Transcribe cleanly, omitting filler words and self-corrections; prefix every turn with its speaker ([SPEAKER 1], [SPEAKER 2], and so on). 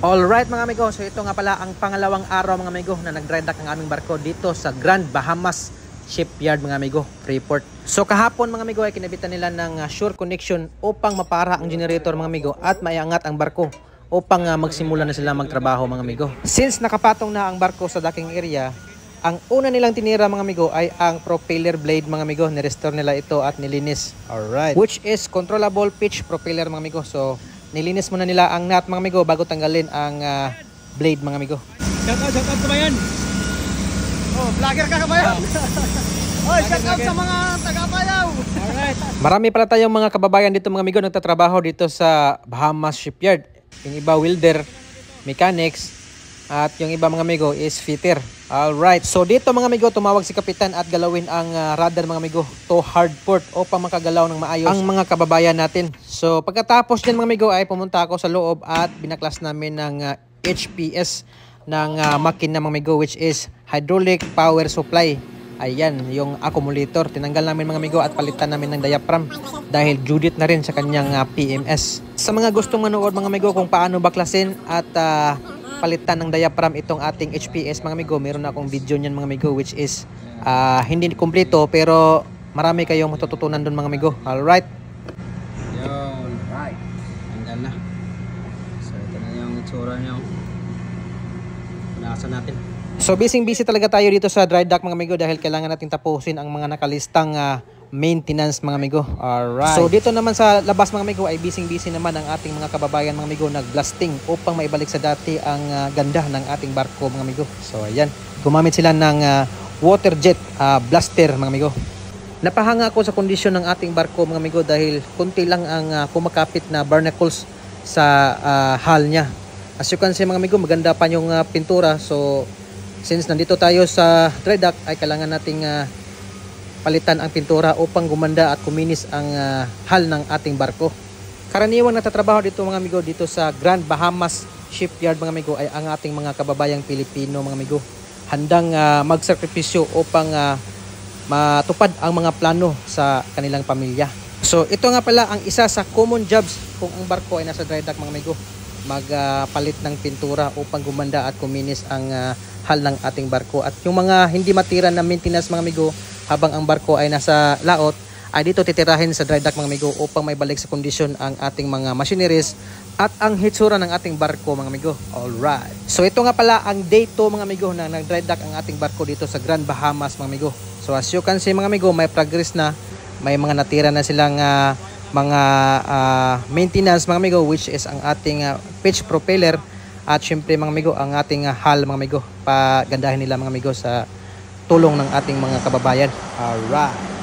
[SPEAKER 1] Alright mga amigo, so ito nga pala ang pangalawang araw mga amigo na nag-dry dock ang aming barko dito sa Grand Bahamas Shipyard mga amigo, Freeport. So kahapon mga amigo ay kinabitan nila ng shore connection upang mapara ang generator mga amigo at maiangat ang barko upang magsimula na sila magtrabaho mga amigo. Since nakapatong na ang barko sa docking area, ang una nilang tinira mga amigo ay ang propeller blade mga amigo. Nirestore nila ito at nilinis. Alright. Which is controllable pitch propeller mga amigo. So nilinis muna nila ang nut mga amigo bago tanggalin ang blade mga amigo.
[SPEAKER 2] Shout out kabayan. Oh, vlogger ka kabayan. Oy, shout out sa mga taga-Bayaw. Alright.
[SPEAKER 1] Marami pala tayong mga kababayan dito mga amigo nagtatrabaho dito sa Bahamas Shipyard. Yung iba welder, mechanics, at yung iba mga amigo is fitter. Alright, so dito mga amigo tumawag si kapitan at galawin ang radar mga amigo to hard port upang makagalaw ng maayos ang mga kababayan natin. So pagkatapos din mga amigo ay pumunta ako sa loob at binaklas namin ng HPS ng makina mga amigo, which is hydraulic power supply. Ayan, yung accumulator. Tinanggal namin mga amigo at palitan namin ng diaphragm dahil judit na rin sa kanyang PMS. Sa mga gustong manood mga amigo kung paano baklasin at palitan ng diaphragm itong ating HPS mga amigo, meron akong video niyan mga amigo, which is hindi kompleto pero marami kayong matututunan doon mga amigo. Alright.
[SPEAKER 2] Yun, right. Tanggal na. So ito na yung itsura niya. Punasan natin.
[SPEAKER 1] So busy talaga tayo dito sa dry dock mga amigo dahil kailangan natin tapusin ang mga nakalistang maintenance mga amigo. Alright. So dito naman sa labas mga amigo ay busy naman ang ating mga kababayan mga amigo nag-blasting upang maibalik sa dati ang ganda ng ating barko mga amigo. So ayan, gumamit sila ng water jet blaster mga amigo. Napahanga ako sa kondisyon ng ating barko mga amigo dahil kunti lang ang kumakapit na barnacles sa hull niya. As you can see mga amigo, maganda pa yung pintura. So since nandito tayo sa dry dock ay kailangan nating palitan ang pintura upang gumanda at kuminis ang hull ng ating barko. Karaniwang natatrabaho dito mga amigo dito sa Grand Bahamas Shipyard mga amigo ay ang ating mga kababayang Pilipino mga amigo. Handang magsakripisyo upang matupad ang mga plano sa kanilang pamilya. So ito nga pala ang isa sa common jobs kung ang barko ay nasa dry dock mga amigo. Magpalit ng pintura upang gumanda at kuminis ang hull ng ating barko. At yung mga hindi matira na maintenance mga amigo habang ang barko ay nasa laot ay dito titirahin sa dry dock mga amigo upang may balik sa kondisyon ang ating mga machineries at ang hitsura ng ating barko mga amigo. Alright. So ito nga pala ang day 2 mga amigo na nag-dry dock ang ating barko dito sa Grand Bahamas mga amigo. So as you can see mga amigo, may progress na. May mga natira na silang mga maintenance mga amigo, which is ang ating pitch propeller at syempre mga amigo ang ating hull mga amigo. Pagandahin nila mga amigo sa tulong ng ating mga kababayan. Alright.